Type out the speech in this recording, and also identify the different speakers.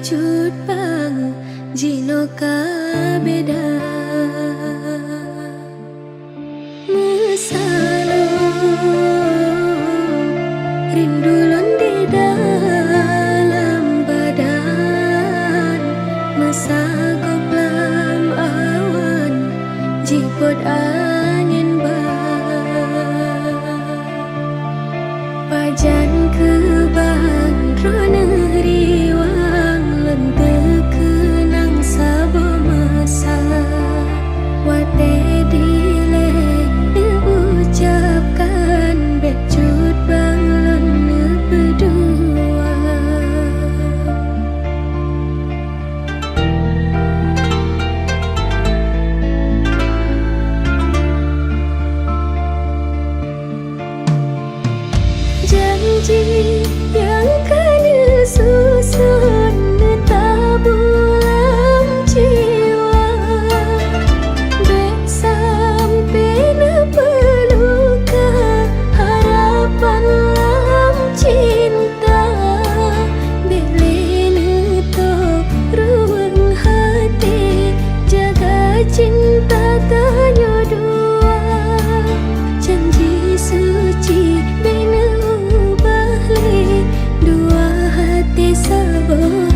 Speaker 1: cut bang jino ka beda mesalo rindu londe dalam badan mesagop lam awan jipot angin pajan ke bandrona riwang lente kenang sabo masa wate dile diucapkan becut bang lene berdua janji yang kena susun tabulam jiwa dek sampai pelukan harapan lam cinta belene tok ruang hati jaga cinta tanyo dua janji suci bina dua hati sabar